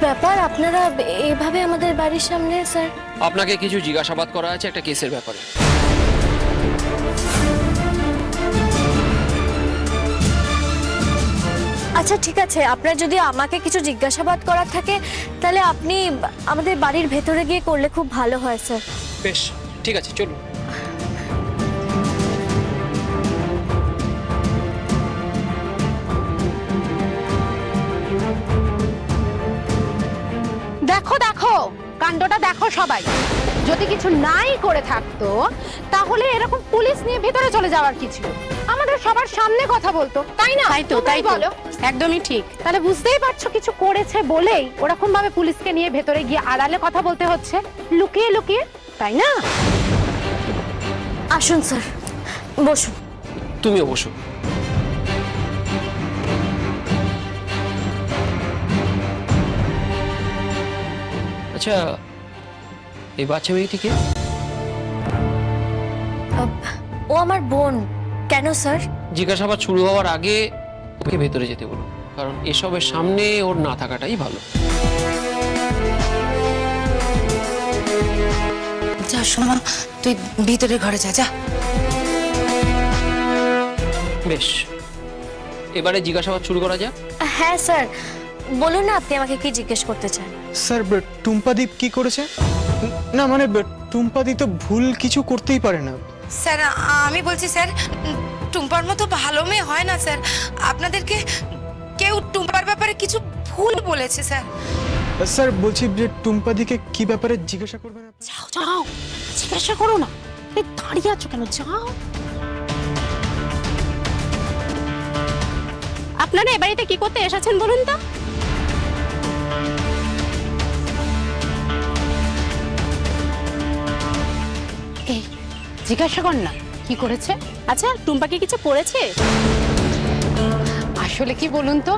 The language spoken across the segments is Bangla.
ব্যাপার আপনারা এভাবে আমাদের বাড়ির সামনে? স্যার, আপনাকে কিছু জিজ্ঞাসাবাদ করা আছে একটা কেসের ব্যাপারে। আচ্ছা ঠিক আছে, আপনার যদি আমাকে কিছু জিজ্ঞাসাবাদ করার থাকে তাহলে আপনি আমাদের বাড়ির ভেতরে গিয়ে করলে খুব ভালো হয় স্যার। বেশ, ঠিক আছে, চলুন। দেখো দেখো কাণ্ডটা দেখো সবাই, যদি কিছু নাই করে থাকতো তাহলে এরকম পুলিশ নিয়ে ভেতরে চলে যাওয়ার কি ছিল? আমাদের সবার সামনে কথা বলতো, তাই না? তাই বলো, একদমই ঠিক। তাহলে বুঝতেই পারছো কিছু করেছে বলেই ওরকম ভাবে পুলিশকে নিয়ে ভেতরে গিয়ে আড়ালে কথা বলতে হচ্ছে, লুকিয়ে লুকিয়ে, তাই না? আসুন স্যার, বসুন। তুমি অবশ্য। আচ্ছা, এই বাচ্চা মেয়েটিকে? ও আমার বোন। কেন স্যার? জিজ্ঞাসাবাদ শুরু হওয়ার আগে ওকে ভেতরে যেতে বলুন, কারণ এসবের সামনে ওর না থাকাটাই ভালো। যা সোমা, তুই ভিতরে ঘরে যা। যা। বেশ, এবারে জিজ্ঞাসাবাদ শুরু করা যাক। হ্যাঁ স্যার, বলুন না আপনি আমাকে কি জিজ্ঞেস করতে চান। স্যার, টুম্পাদীপ কি করেছে? না মানে টুম্পাদি তো ভুল কিছু করতেই পারে না। স্যার, আমি বলছি স্যার, টুম্পার মতো ভালো মেয়ে হয় না স্যার। আপনাদেরকে কেউ টুম্পার ব্যাপারে কিছু ভুল বলেছে স্যার। স্যার বলছি যে টুম্পাদিকে কি ব্যাপারে জিজ্ঞাসা করবেন আপনি? যাও যাও, জিজ্ঞাসা করো না, এই দাঁড়িয়ে আছো কেন? যাও। আপনারা এ বাড়িতে কি করতে এসেছেন বলুন তো? এই জিজ্ঞাসা কর না কি করেছে। আচ্ছা, টুম্পা কি কিছু করেছে? আসলে কি বলুন তো,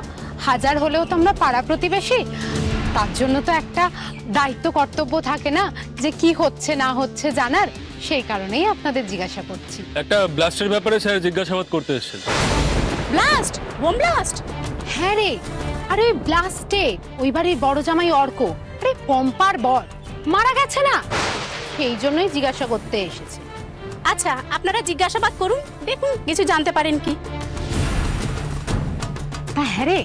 হাজার হলেও তো আমরা পাড়া প্রতিবেশী, তার জন্য তো একটা দায়িত্ব কর্তব্য থাকে না যে কি হচ্ছে না হচ্ছে জানার, সেই কারণেই আপনাদের জিজ্ঞাসা করছি। একটা ব্লাস্টের ব্যাপারে স্যার জিজ্ঞাসাবাদ করতে এসেছেন। ব্লাস্ট? Bomb blast? হ্যাঁ রে, আরে ওই ব্লাস্টে ওই বাড়ির বড় জামাই অর্ক, আরে পম্পার বর মারা গেছে না, সেই জন্যই জিজ্ঞাসা করতে এসেছে। আচ্ছা, আপনারা জিজ্ঞাসাবাদ করুন, দেখুন কিছু জানতে পারেন কি। হ্যাঁ রে,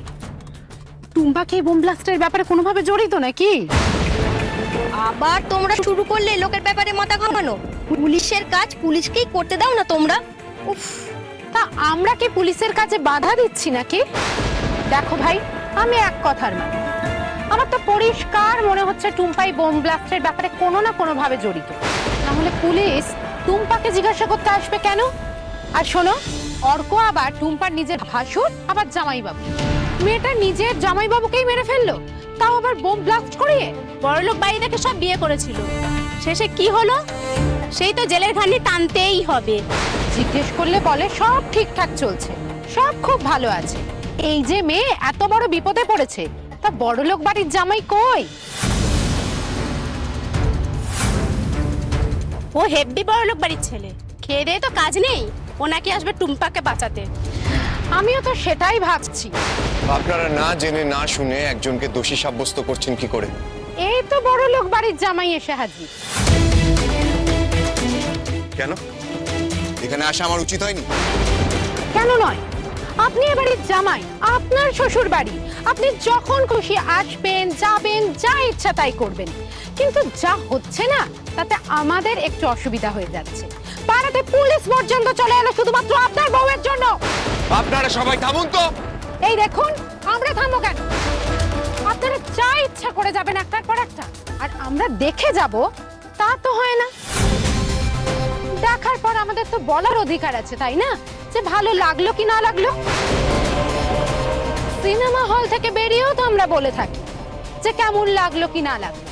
টুম্পা কি বোম ব্লাস্টের ব্যাপারে কোনোভাবে জড়িত নাকি? আবার তোমরা শুরু করলে লোকের ব্যাপারে মাথা ঘামানো। পুলিশের কাজ পুলিশকেই করতে দাও না তোমরা। উফ, তা আমরা কি পুলিশের কাছে বাধা দিচ্ছি নাকি? দেখো ভাই, আমি এক কথার মানে, আমার তো পরিষ্কার মনে হচ্ছে টুম্পাই বোম ব্লাস্টের ব্যাপারে কোনো না কোনো ভাবে জড়িত, না হলে পুলিশ টুম্পাকে জিজ্ঞাসা করতে আসবে কেন? আর শোনো, অর্ক আবার টুম্পার নিজের ভাসুর, আবার জামাইবাবু, মেয়েটা নিজের জামাইবাবুকেই মেরে ফেললো, তাও আবার বোম ব্লাস্ট করিয়ে। বড়লোক বাড়ি থেকে সব বিয়ে করেছিল, শেষে কি হলো? সেই তো জেলের ঘানি টানতেই হবে। জিজ্ঞেস করলে বলে সব ঠিকঠাক চলছে, সব খুব ভালো আছে। এই যে মেয়ে এত বড় বিপদে পড়েছে, তা বড়লোক বাড়ির জামাই কই? ও হেব্বি বড়লোক বাড়ির ছেলে, খেয়ে দিয়ে তো কাজ নেই, ও নাকি আসবে টুম্পাকে বাঁচাতে। আমিও তো সেটাই ভাবছি। আপনারা না জেনে না শুনে একজনকে দোষী সাব্যস্ত করছেন কি করে? এই তো বড়লোক বাড়ির জামাই এসে হাজির। কেন এখানে আসা আমার উচিত হয়নি? কেন নয়? আপনি এ বাড়ির জামাই, আপনার শ্বশুর বাড়ি, আপনি যখন খুশি আসবেন যাবেন, যা ইচ্ছা তাই করবেন। কিন্তু যা হচ্ছে না, তাতে আমাদের একটু অসুবিধা হয়ে যাচ্ছে। পাড়াতে পুলিশ পর্যন্ত চলে এলো শুধুমাত্র আপনার বউয়ের জন্য। আপনারা সবাই থামুন তো। এই দেখুন, আমরা থামবো কেন? আপনারা যা ইচ্ছা করে যাবেন একটার পর একটা, আর আমরা দেখে যাব তা তো হয় না। দেখার পর আমাদের তো বলার অধিকার আছে, তাই না? যে ভালো লাগলো কি না লাগলো। সিনেমা হল থেকে বেরিয়েও তো আমরা বলে থাকি যে কেমন লাগলো কি না লাগলো।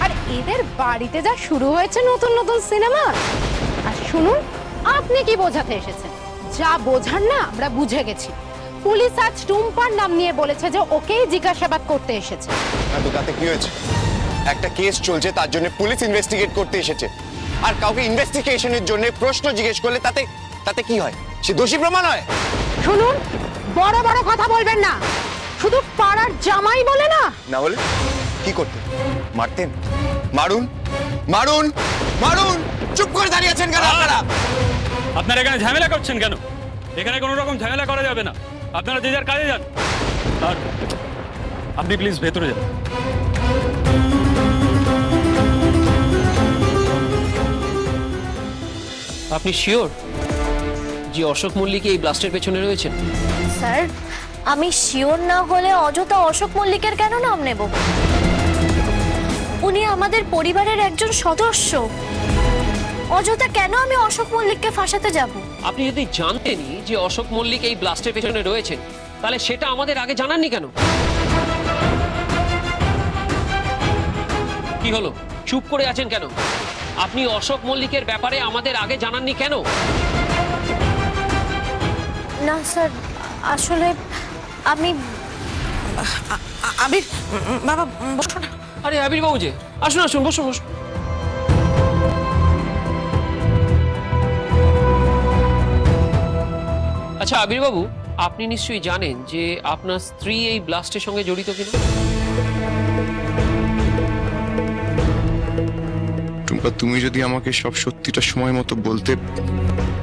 আর এদের বাড়িতে যা শুরু হয়েছে নতুন নতুন সিনেমা। আর শুনুন, আপনি কি বোঝাতে এসেছেন? যা বোঝার না আমরা বুঝে গেছি। পুলিশ আজ টুম্পার নাম নিয়ে বলেছে যে ওকেই জিজ্ঞাসাবাদ করতে এসেছে। তো তাতে কি হয়েছে? একটা কেস চলছে, তার জন্য পুলিশ ইনভেস্টিগেট করতে এসেছে। আর কাউকে ইনভেস্টিগেশনের জন্য প্রশ্ন জিজ্ঞেস করলে তাতে তাতে কি হয়? সে দোষী প্রমাণ হয়? শুনুন, বড় বড় কথা বলবেন না, শুধু পাড়ার জামাই বলে না। না বলে কি কি করতেন? মারতেন? মারুন, মারুন, মারুন! চুপ করে দাঁড়িয়ে আছেন কেন আপনারা? আপনারা এখানে ঝামেলা করছেন কেন? এখানে কোনো রকম ঝামেলা করা যাবে না। আপনারা যে যার কাজে যান। আর আপনি প্লিজ ভেতরে যান। আপনি শিওর যে অশোক মল্লিক এই ব্লাস্টের পেছনে রয়েছেন? স্যার, আমি শিওর না হলে অযথা অশোক মল্লিকের কেন নাম নেব? উনি আমাদের পরিবারের একজন সদস্য। অযথা কেন আমি অশোক মল্লিককে ফাঁসাতে যাব? আপনি যদি জানতেনই যে অশোক মল্লিক এই ব্লাস্টের পেছনে রয়েছেন, তাহলে সেটা আমাদের আগে জানাননি কেন? কি হলো, চুপ করে আছেন কেন? আপনি অশোক মল্লিকের ব্যাপারে আমাদের আগে জানাননি কেন? না স্যার, আসলে আমি আবির, বাবা বসো না। আরে আবির বাবু যে, আসুন আসুন, বসুন বসুন। আচ্ছা আবির বাবু, আপনি নিশ্চয়ই জানেন যে আপনার স্ত্রী এই ব্লাস্টের সঙ্গে জড়িত কিনা? টুম্পা, তুমি যদি আমাকে সব সত্যিটা সময় মতো বলতে,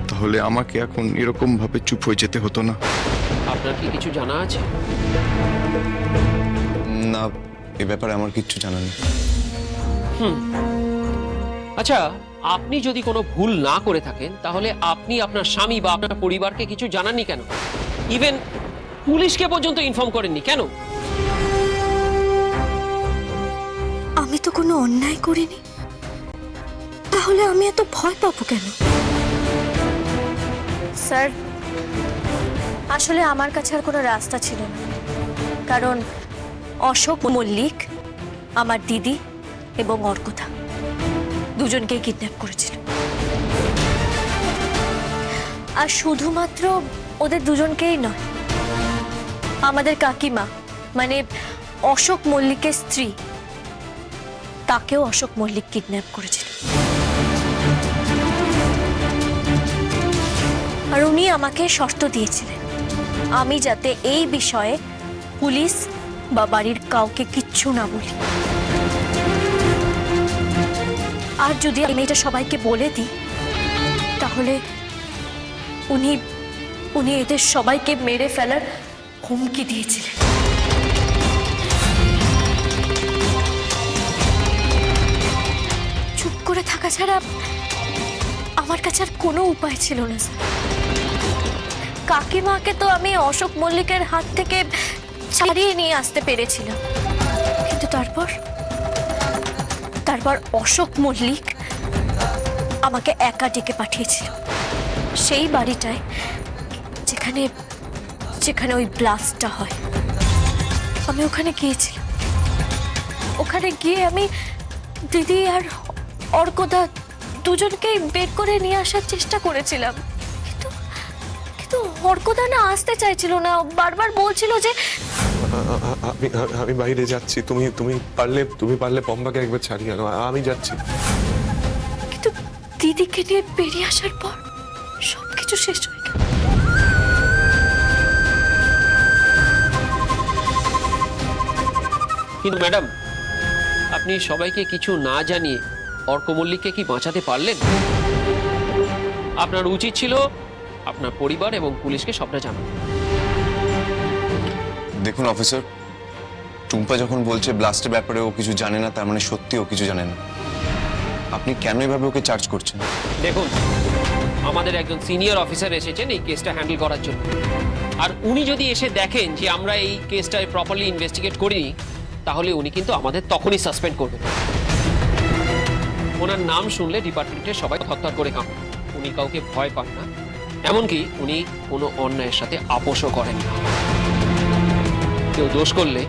তাহলে আমাকে এখন এরকম ভাবে চুপ হয়ে যেতে হতো না। আপনার কি কিছু জানা আছে? না, এ ব্যাপারে আমার কিচ্ছু জানা নেই। আচ্ছা, আপনি যদি কোনো ভুল না করে থাকেন, তাহলে আপনি আপনার স্বামী বা আপনার পরিবারকে কিছু জানাননি কেন? ইভেন পুলিশকে পর্যন্ত ইনফর্ম করেননি কেন? আমি তো কোনো অন্যায় করিনি, তাহলে আমি এত ভয় পাবো কেন? স্যার, আসলে আমার কাছে আর কোনো রাস্তা ছিল না, কারণ অশোক মল্লিক আমার দিদি এবং অর্কতা দুজনকেই কিডন্যাপ করেছিল। আর শুধুমাত্র ওদের দুজনকেই নয়, আমাদের কাকিমা মানে অশোক মল্লিকের স্ত্রী, তাকেও অশোক মল্লিক কিডন্যাপ করেছিল। আর উনি আমাকে শর্ত দিয়েছিলেন, আমি যাতে এই বিষয়ে পুলিশ বা বাড়ির কাউকে কিচ্ছু না বলি। আর যদি আমি এটা সবাইকে বলে দিই, তাহলে উনি উনি এদের সবাইকে মেরে ফেলার হুমকি দিয়েছিলেন। চুপ করে থাকা ছাড়া আমার কাছে আর কোনো উপায় ছিল না স্যার। কাকিমাকে তো আমি অশোক মল্লিকের হাত থেকে ছাড়িয়ে নিয়ে আসতে পেরেছিলাম, কিন্তু তারপর অশোক মল্লিক আমাকে একা ডেকে পাঠিয়েছিল সেই বাড়িটায় যেখানে যেখানে ওই ব্লাস্টটা হয়। আমি ওখানে গিয়েছিলাম। ওখানে গিয়ে আমি দিদি আর অর্কদা দুজনকেই বের করে নিয়ে আসার চেষ্টা করেছিলাম, কিন্তু অর্কদা না আসতে চাইছিল না, বারবার বলছিল যে আমি বাইরে যাচ্ছি, তুমি পারলে পম্বাকে একবার ছাড়িয়ে আনো, আমি যাচ্ছি। কিন্তু দিদিকে নিয়ে বেরিয়ে আসার পর সবকিছু শেষ হয়ে গেল। কিন্তু ম্যাডাম, আপনি সবাইকে কিছু না জানিয়ে অর্ক মল্লিককে কি বাঁচাতে পারলেন? আপনার উচিত ছিল আপনার পরিবার এবং পুলিশকে সবটা জানানো। দেখুন অফিসার, টুম্পা যখন বলছে ব্লাস্টের ব্যাপারে ও কিছু জানে না, তার মানে সত্যি ও কিছু জানে না। আপনি কেন এভাবে ওকে চার্জ করছেন? দেখুন, আমাদের একজন সিনিয়র অফিসার এসেছেন এই কেসটা হ্যান্ডেল করার জন্য, আর উনি যদি এসে দেখেন যে আমরা এই কেসটা প্রপারলি ইনভেস্টিগেট করিনি, তাহলে উনি কিন্তু আমাদের তখনই সাসপেন্ড করবেন। ওনার নাম শুনলে ডিপার্টমেন্টের সবাই থরথর করে কাঁপে। উনি কাউকে ভয় পান না, এমনকি উনি কোনো অন্যায়ের সাথে আপোষও করেন না। কেউ দোষ করলে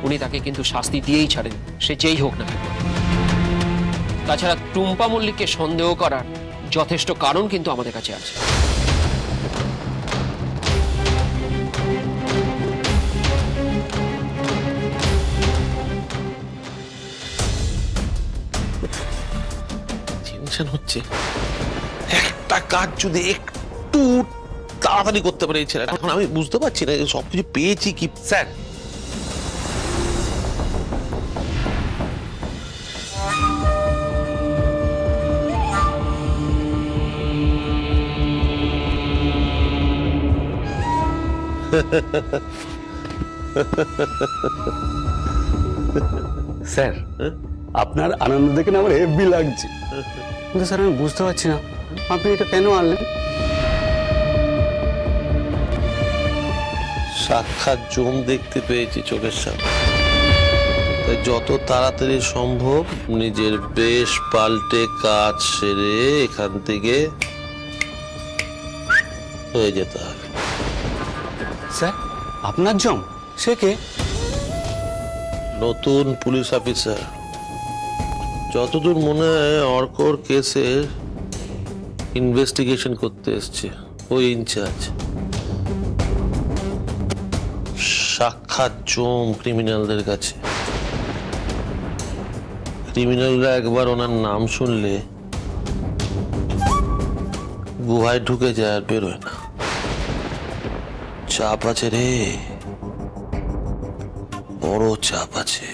উনি তাকে কিন্তু শাস্তি দিয়েই ছাড়েন, সে যেই হোক না কেন। তাছাড়া টুম্পা মল্লিককে সন্দেহ করার যথেষ্ট কারণ কিন্তু আমাদের কাছে আছে। টেনশন হচ্ছে, একটা কাজ যদি একটু তাড়াতাড়ি করতে পারে এই ছেলেটা। এখন আমি বুঝতে পারছি না সবকিছু পেয়েছি কি। স্যার, স্যার আপনার আনন্দ দেখে না আমার হেভি লাগছে, কিন্তু স্যার আমি বুঝতে পারছি না আপনি এটা কেন আনলেন। সাক্ষাৎ জম দেখতে পেয়েছি চোখের সামনে, তাই যত তাড়াতাড়ি সম্ভব নিজের বেশ পাল্টে কাজ সেরে এখান থেকে হয়ে যেতে হবে। স্যার আপনার জম, সে কে? নতুন পুলিশ অফিসার, যতদূর মনে হয় অর্কর কেসের ইনভেস্টিগেশন করতে এসছে ওই ইনচার্জ। সাক্ষাৎ জম ক্রিমিনালদের কাছে। ক্রিমিনালরা একবার ওনার নাম শুনলে গুহায় ঢুকে যায় আর বেরোয় না। চাপ আছে রে, বড় চাপ আছে।